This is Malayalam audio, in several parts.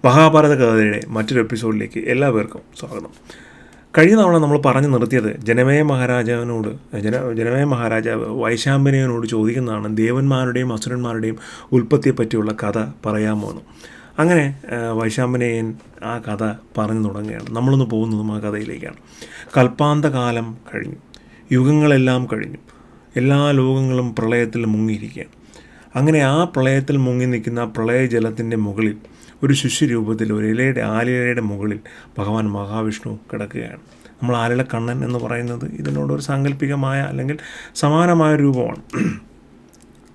മഹാഭാരത കഥയുടെ മറ്റൊരു എപ്പിസോഡിലേക്ക് എല്ലാവർക്കും സ്വാഗതം. കഴിഞ്ഞ തവണ നമ്മൾ പറഞ്ഞു നിർത്തിയത് ജനമേയ മഹാരാജാവ് വൈശാമ്പനയനോട് ചോദിക്കുന്നതാണ് ദേവന്മാരുടെയും അസുരന്മാരുടെയും ഉൽപ്പത്തിയെപ്പറ്റിയുള്ള കഥ പറയാമോ എന്ന്. അങ്ങനെ വൈശാമ്പനയൻ ആ കഥ പറഞ്ഞു തുടങ്ങുകയാണ്. നമ്മളൊന്ന് പോകുന്നതും ആ കഥയിലേക്കാണ്. കൽപ്പാന്തകാലം കഴിഞ്ഞു, യുഗങ്ങളെല്ലാം കഴിഞ്ഞു, എല്ലാ ലോകങ്ങളും പ്രളയത്തിൽ മുങ്ങിയിരിക്കുകയാണ്. അങ്ങനെ ആ പ്രളയത്തിൽ മുങ്ങി നിൽക്കുന്ന പ്രളയജലത്തിൻ്റെ മുകളിൽ ഒരു ശിശുരൂപത്തിൽ ഒരു ആലിലയുടെ മുകളിൽ ഭഗവാൻ മഹാവിഷ്ണു കിടക്കുകയാണ്. നമ്മൾ ആലിലക്കണ്ണൻ എന്ന് പറയുന്നത് ഇതിനോടൊരു സാങ്കല്പികമായ അല്ലെങ്കിൽ സമാനമായ രൂപമാണ്.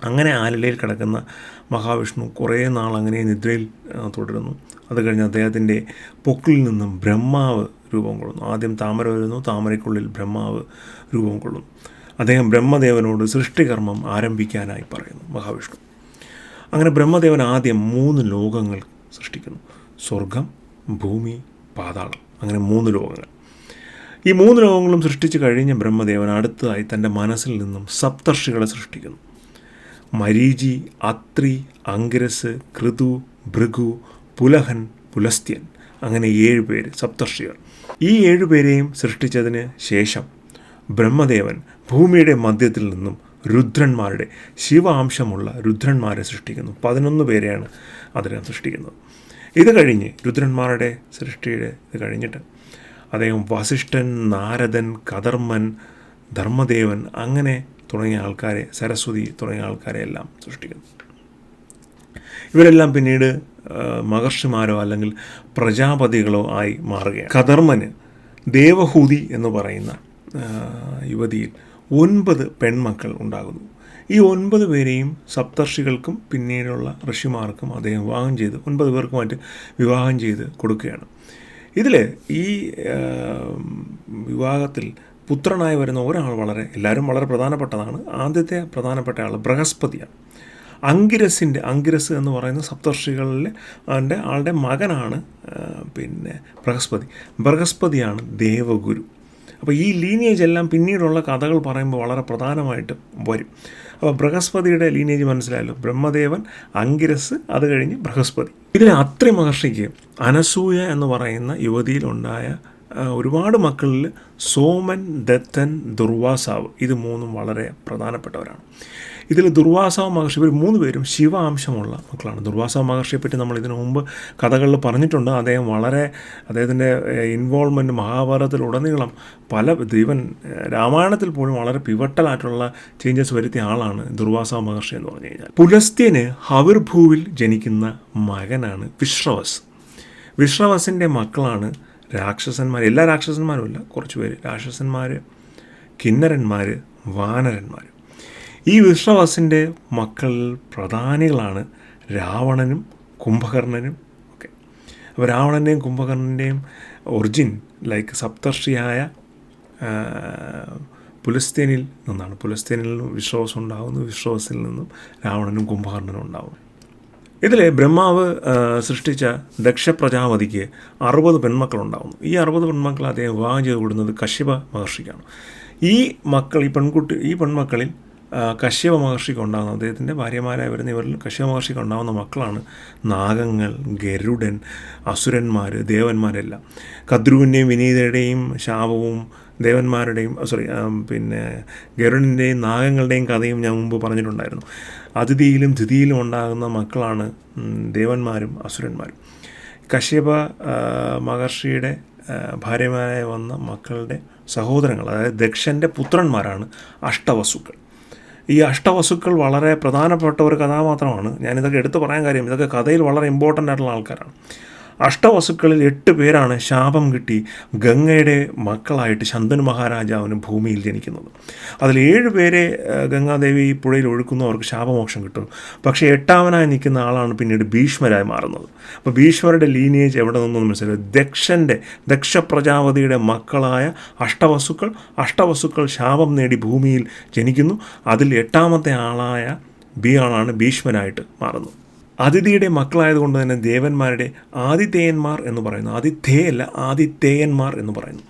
അങ്ങനെ ആലിലയിൽ കിടക്കുന്ന മഹാവിഷ്ണു കുറേ നാൾ അങ്ങനെ നിദ്രയിൽ തുടരുന്നു. അത് കഴിഞ്ഞ് അദ്ദേഹത്തിൻ്റെ പൊക്കിളിൽ നിന്നും ബ്രഹ്മാവ് രൂപം കൊള്ളുന്നു. ആദ്യം താമര വരുന്നു, താമരയ്ക്കുള്ളിൽ ബ്രഹ്മാവ് രൂപം കൊള്ളുന്നു. അദ്ദേഹം ബ്രഹ്മദേവനോട് സൃഷ്ടികർമ്മം ആരംഭിക്കാനായി പറയുന്നു മഹാവിഷ്ണു. അങ്ങനെ ബ്രഹ്മദേവൻ ആദ്യം 3 ലോകങ്ങൾ സൃഷ്ടിക്കുന്നു. സ്വർഗം, ഭൂമി, പാതാളം, അങ്ങനെ 3 ലോകങ്ങൾ. ഈ 3 ലോകങ്ങളും സൃഷ്ടിച്ച് കഴിഞ്ഞ ബ്രഹ്മദേവൻ അടുത്തതായി തൻ്റെ മനസ്സിൽ നിന്നും സപ്തർഷികളെ സൃഷ്ടിക്കുന്നു. മരീചി, അത്രി, അംഗിരസ്, കൃതു, ഭൃഗു, പുലഹൻ, പുലസ്ത്യൻ, അങ്ങനെ 7 പേര് സപ്തർഷികൾ. ഈ 7 പേരെയും സൃഷ്ടിച്ചതിന് ശേഷം ബ്രഹ്മദേവൻ ഭൂമിയുടെ മധ്യത്തിൽ നിന്നും രുദ്രന്മാരുടെ ശിവാംശമുള്ള രുദ്രന്മാരെ സൃഷ്ടിക്കുന്നു. 11 പേരെയാണ് അദ്ദേഹം സൃഷ്ടിക്കുന്നത്. ഇത് കഴിഞ്ഞ് രുദ്രന്മാരുടെ സൃഷ്ടിയുടെ ഇത് കഴിഞ്ഞിട്ട് അദ്ദേഹം വസിഷ്ഠൻ, നാരദൻ, കദർമ്മൻ, ധർമ്മദേവൻ, അങ്ങനെ തുടങ്ങിയ ആൾക്കാരെ, സരസ്വതി തുടങ്ങിയ ആൾക്കാരെ എല്ലാം സൃഷ്ടിക്കുന്നു. ഇവരെല്ലാം പിന്നീട് മഹർഷിമാരോ അല്ലെങ്കിൽ പ്രജാപതികളോ ആയി മാറുകയാണ്. കദർമ്മന് ദേവഹൂതി എന്ന് പറയുന്ന യുവതിയിൽ 9 പെൺമക്കൾ ഉണ്ടാകുന്നു. ഈ 9 പേരെയും സപ്തർഷികൾക്കും പിന്നീടുള്ള ഋഷിമാർക്കും അദ്ദേഹം വിവാഹം ചെയ്ത് 9 പേർക്കുമായിട്ട് വിവാഹം ചെയ്ത് കൊടുക്കുകയാണ്. ഇതിൽ ഈ വിവാഹത്തിൽ പുത്രനായി വരുന്ന ഒരാൾ എല്ലാവരും വളരെ പ്രധാനപ്പെട്ടതാണ്. ആദ്യത്തെ പ്രധാനപ്പെട്ട ആൾ ബൃഹസ്പതിയാണ്. അംഗിരസ് എന്ന് പറയുന്ന സപ്തർഷികളിലെ ആളുടെ മകനാണ് ബൃഹസ്പതിയാണ് ദേവഗുരു. അപ്പോൾ ഈ ലീനേജ് എല്ലാം പിന്നീടുള്ള കഥകൾ പറയുമ്പോൾ വളരെ പ്രധാനമായിട്ട് വരും. അപ്പോൾ ബൃഹസ്പതിയുടെ ലീനേജ് മനസ്സിലായല്ലോ. ബ്രഹ്മദേവൻ, അംഗിരസ്, അത് കഴിഞ്ഞ് ബൃഹസ്പതി. ഇതിൽ അത്രി മഹർഷിക്ക് അനസൂയ എന്ന് പറയുന്ന യുവതിയിലുണ്ടായ ഒരുപാട് മക്കളിൽ സോമൻ, ദത്തൻ, ദുർവാസാവ്, ഇത് 3 വളരെ പ്രധാനപ്പെട്ടവരാണ്. ഇതിൽ ദുർവാസാവ് മഹർഷി, ഇവർ 3 പേരും ശിവാംശമുള്ള മക്കളാണ്. ദുർവാസാവ് മഹർഷിയെപ്പറ്റി നമ്മൾ ഇതിനു മുമ്പ് കഥകളിൽ പറഞ്ഞിട്ടുണ്ട്. അദ്ദേഹത്തിൻ്റെ ഇൻവോൾവ്മെൻറ്റ് മഹാഭാരതത്തിലുടനീളം ഇവൻ രാമായണത്തിൽ പോലും വളരെ പിവട്ടലായിട്ടുള്ള ചേഞ്ചസ് വരുത്തിയ ആളാണ് ദുർവാസാവ് മഹർഷി എന്ന് പറഞ്ഞു കഴിഞ്ഞാൽ. പുലസ്ത്യന് ഹവിർഭൂവിൽ ജനിക്കുന്ന മകനാണ് വിശ്രവസ്. വിശ്രവസിൻ്റെ മക്കളാണ് രാക്ഷസന്മാർ. എല്ലാ രാക്ഷസന്മാരുമല്ല, കുറച്ച് പേര് രാക്ഷസന്മാർ, കിന്നരന്മാർ, വാനരന്മാർ. ഈ വിശ്രവസിൻ്റെ മക്കളിൽ പ്രധാനികളാണ് രാവണനും കുംഭകർണനും ഒക്കെ. അപ്പോൾ രാവണൻ്റെയും കുംഭകർണൻ്റെയും ഒറിജിൻ സപ്തർഷിയായ പുലസ്ത്യനിൽ നിന്നാണ്. പുലസ്ത്യനിൽ നിന്നും വിശ്രവസ് ഉണ്ടാകുന്നു, വിശ്രവസിൽ നിന്നും രാവണനും കുംഭകർണനും ഉണ്ടാകുന്നു. ഇതിൽ ബ്രഹ്മാവ് സൃഷ്ടിച്ച ദക്ഷ പ്രജാപതിക്ക് 60 പെൺമക്കളുണ്ടാകുന്നു. ഈ 60 പെൺമക്കൾ അദ്ദേഹം വിവാഹം ചെയ്ത് കൊടുക്കുന്നത് കശ്യപ മഹർഷിക്കാണ്. ഈ പെൺമക്കളിൽ കശ്യപ മഹർഷിക്ക് ഉണ്ടാകുന്ന, അദ്ദേഹത്തിൻ്റെ ഭാര്യമാരായി വരുന്ന ഇവരിൽ കശ്യപ മഹർഷിക്ക് ഉണ്ടാകുന്ന മക്കളാണ് നാഗങ്ങൾ, ഗരുഡൻ, അസുരന്മാർ, ദേവന്മാരെല്ലാം. കദ്രുവിൻ്റെയും വിനീതയുടെയും ശാപവും ദേവന്മാരുടെയും ഗരുഡൻ്റെയും നാഗങ്ങളുടെയും കഥയും ഞാൻ മുമ്പ് പറഞ്ഞിട്ടുണ്ടായിരുന്നു. അതിഥിയിലും ധിതിയിലും ഉണ്ടാകുന്ന മക്കളാണ് ദേവന്മാരും അസുരന്മാരും. കശ്യപ മഹർഷിയുടെ ഭാര്യമാരായി വന്ന മക്കളുടെ സഹോദരങ്ങൾ, അതായത് ദക്ഷൻ്റെ പുത്രന്മാരാണ് അഷ്ടവസുക്കൾ. ഈ അഷ്ടവസുക്കൾ വളരെ പ്രധാനപ്പെട്ട ഒരു കഥാപാത്രമാണ്. ഞാനിതൊക്കെ എടുത്തു പറയാൻ കാര്യം, ഇതൊക്കെ കഥയിൽ വളരെ ഇമ്പോർട്ടൻ്റ് ആയിട്ടുള്ള ആൾക്കാരാണ്. അഷ്ടവസുക്കളിൽ 8 പേരാണ് ശാപം കിട്ടി ഗംഗയുടെ മക്കളായിട്ട് ശന്തനു മഹാരാജാവിന് ഭൂമിയിൽ ജനിക്കുന്നത്. അതിൽ 7 പേരെ ഗംഗാദേവി പുഴയിൽ ഒഴുക്കുന്നു, അവർക്ക് ശാപമോക്ഷം കിട്ടുന്നു. പക്ഷേ 8ാമനായി നിൽക്കുന്ന ആളാണ് പിന്നീട് ഭീഷ്മരായി മാറുന്നത്. അപ്പോൾ ഭീഷ്മരുടെ ലീനേജ് എവിടെ നിന്നൊന്നും മനസ്സിലായി. ദക്ഷ പ്രജാപതിയുടെ മക്കളായ അഷ്ടവസുക്കൾ ശാപം നേടി ഭൂമിയിൽ ജനിക്കുന്നു. അതിൽ 8ാമത്തെ ആളായ ആളാണ് ഭീഷ്മനായിട്ട് മാറുന്നത്. അതിഥിയുടെ മക്കളായതുകൊണ്ട് തന്നെ ദേവന്മാരുടെ ആദിതേയന്മാർ എന്ന് പറയുന്നു. ആദിതേയന്മാർ എന്ന് പറയുന്നു.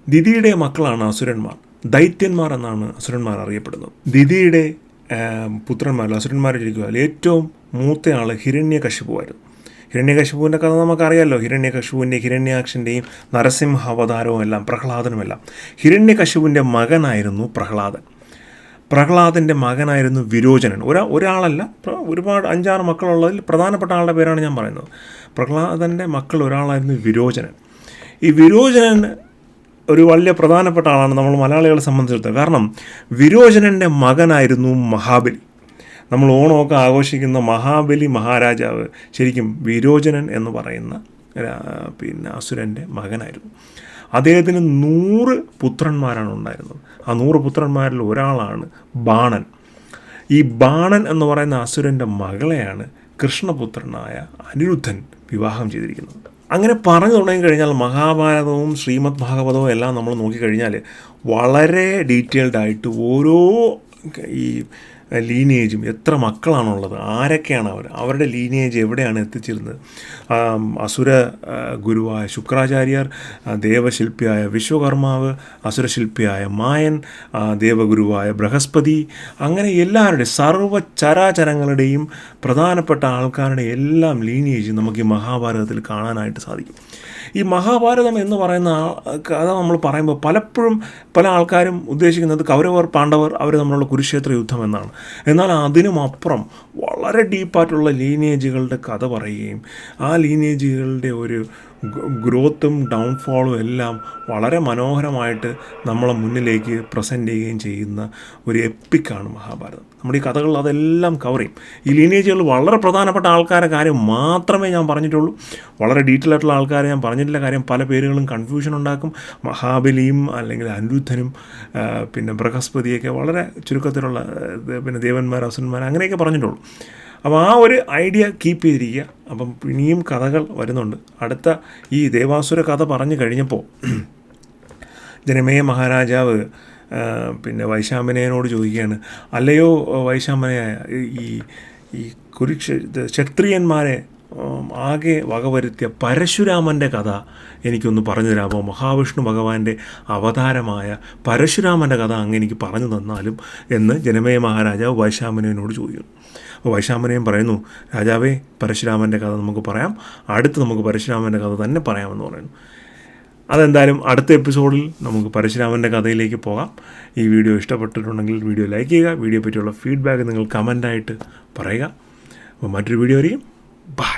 ദിതിയുടെ മക്കളാണ് അസുരന്മാർ. ദൈത്യന്മാർ എന്നാണ് അസുരന്മാർ അറിയപ്പെടുന്നത്. ദിതിയുടെ പുത്രന്മാരിൽ അസുരന്മാരിൽ ഇരിക്കുക ഏറ്റവും മൂത്തയാൾ ഹിരണ്യകശിപുവായിരുന്നു. ഹിരണ്യകശിപുവിൻ്റെ കഥ നമുക്കറിയാമല്ലോ. ഹിരണ്യകശിപുവിൻ്റെയും ഹിരണ്യാക്ഷൻ്റെയും നരസിംഹ അവതാരവും എല്ലാം പ്രഹ്ലാദനുമെല്ലാം. ഹിരണ്യകശിപുവിൻ്റെ മകനായിരുന്നു പ്രഹ്ലാദൻ. പ്രഹ്ലാദൻ്റെ മകനായിരുന്നു വിരോചനൻ. ഒരാളല്ല, ഒരുപാട് 5-6 മക്കളുള്ളതിൽ പ്രധാനപ്പെട്ട ആളുടെ പേരാണ് ഞാൻ പറയുന്നത്. പ്രഹ്ലാദൻ്റെ മക്കൾ ഒരാളായിരുന്നു വിരോചനൻ. ഈ വിരോചനൻ ഒരു വലിയ പ്രധാനപ്പെട്ട ആളാണ് നമ്മൾ മലയാളികളെ സംബന്ധിച്ചിടത്തോളം. കാരണം വിരോചനൻ്റെ മകനായിരുന്നു മഹാബലി. നമ്മൾ ഓണമൊക്കെ ആഘോഷിക്കുന്ന മഹാബലി മഹാരാജാവ് ശരിക്കും വിരോചനൻ എന്ന് പറയുന്ന അസുരൻ്റെ മകനായിരുന്നു. അദ്ദേഹത്തിന് 100 പുത്രന്മാരാണ് ഉണ്ടായിരുന്നത്. ആ 100 പുത്രന്മാരിൽ ഒരാളാണ് ബാണൻ. ഈ ബാണൻ എന്ന് പറയുന്ന അസുരൻ്റെ മകളെയാണ് കൃഷ്ണപുത്രനായ അനിരുദ്ധൻ വിവാഹം ചെയ്തിരിക്കുന്നത്. അങ്ങനെ പറഞ്ഞു തുടങ്ങിക്കഴിഞ്ഞാൽ മഹാഭാരതവും ശ്രീമദ് ഭാഗവതവും എല്ലാം നമ്മൾ നോക്കിക്കഴിഞ്ഞാൽ വളരെ ഡീറ്റെയിൽഡായിട്ട് ഓരോ ഈ ലീനേജും, എത്ര മക്കളാണുള്ളത്, ആരൊക്കെയാണ് അവരുടെ ലീനേജ് എവിടെയാണ് എത്തിച്ചിരുന്നത്. അസുര ഗുരുവായ ശുക്രാചാര്യർ, ദേവശില്പിയായ വിശ്വകർമാവ്, അസുരശില്പിയായ മായൻ, ദേവഗുരുവായ ബൃഹസ്പതി, അങ്ങനെ എല്ലാവരുടെയും സർവ്വചരാചരങ്ങളുടെയും പ്രധാനപ്പെട്ട ആൾക്കാരുടെ എല്ലാം ലീനേജ് നമുക്ക് ഈ മഹാഭാരതത്തിൽ കാണാനായിട്ട് സാധിക്കും. ഈ മഹാഭാരതം എന്ന് പറയുന്ന കഥ നമ്മൾ പറയുമ്പോൾ പലപ്പോഴും പല ആൾക്കാരും ഉദ്ദേശിക്കുന്നത് കൗരവർ പാണ്ഡവർ അവർ തമ്മിലുള്ള കുരുക്ഷേത്ര യുദ്ധം എന്നാണ്. എന്നാൽ അതിനുമപ്പുറം വളരെ ഡീപ്പായിട്ടുള്ള ലീനേജുകളുടെ കഥ പറയുകയും ആ ലീനേജുകളുടെ ഒരു ഗ്രോത്തും ഡൗൺഫോളും എല്ലാം വളരെ മനോഹരമായിട്ട് നമ്മളെ മുന്നിലേക്ക് പ്രസൻറ്റ് ചെയ്യുകയും ചെയ്യുന്ന ഒരു എപ്പിക്കാണ് മഹാഭാരതം. നമ്മുടെ ഈ കഥകൾ അതെല്ലാം കവർ ചെയ്യും. ഈ ലീനേജുകൾ വളരെ പ്രധാനപ്പെട്ട ആൾക്കാരുടെ കാര്യം മാത്രമേ ഞാൻ പറഞ്ഞിട്ടുള്ളൂ. വളരെ ഡീറ്റെയിൽ ആയിട്ടുള്ള ആൾക്കാരെ ഞാൻ പറഞ്ഞിട്ടില്ല. കാര്യം പല പേരുകളും കൺഫ്യൂഷൻ ഉണ്ടാക്കും. മഹാബലിയും അല്ലെങ്കിൽ അനിരുദ്ധനും ബൃഹസ്പതിയൊക്കെ വളരെ ചുരുക്കത്തിലുള്ള ദേവന്മാർ, അസുരന്മാർ അങ്ങനെയൊക്കെ പറഞ്ഞിട്ടുള്ളൂ. അപ്പോൾ ആ ഒരു ഐഡിയ കീപ്പ് ചെയ്തിരിക്കുക. അപ്പം ഇനിയും കഥകൾ വരുന്നുണ്ട്. അടുത്ത ഈ ദേവാസുര കഥ പറഞ്ഞു കഴിഞ്ഞപ്പോൾ ജനമേയ മഹാരാജാവ് വൈശാമ്പനയനോട് ചോദിക്കുകയാണ്, അല്ലയോ വൈശാമ്പനയായ, ഈ ക്ഷത്രിയന്മാരെ ആകെ വകവരുത്തിയ പരശുരാമൻ്റെ കഥ എനിക്കൊന്ന് പറഞ്ഞു തരാമോ? മഹാവിഷ്ണു ഭഗവാന്റെ അവതാരമായ പരശുരാമൻ്റെ കഥ അങ്ങ് എനിക്ക് പറഞ്ഞു തന്നാലും എന്ന് ജനമേയ മഹാരാജാവ് വൈശാമ്പനയനോട് ചോദിക്കുന്നു. അപ്പോൾ വൈശാമ്പനയൻ പറയുന്നു, രാജാവേ, പരശുരാമൻ്റെ കഥ നമുക്ക് പറയാം, അടുത്ത് നമുക്ക് പരശുരാമൻ്റെ കഥ തന്നെ പറയാമെന്ന് പറയുന്നു. അതെന്തായാലും അടുത്ത എപ്പിസോഡിൽ നമുക്ക് പരശുരാമൻ്റെ കഥയിലേക്ക് പോകാം. ഈ വീഡിയോ ഇഷ്ടപ്പെട്ടിട്ടുണ്ടെങ്കിൽ വീഡിയോ ലൈക്ക് ചെയ്യുക. വീഡിയോ പറ്റിയുള്ള ഫീഡ്ബാക്ക് നിങ്ങൾ കമൻ്റായിട്ട് പറയുക. അപ്പോൾ മറ്റൊരു വീഡിയോ വരെയും ബൈ.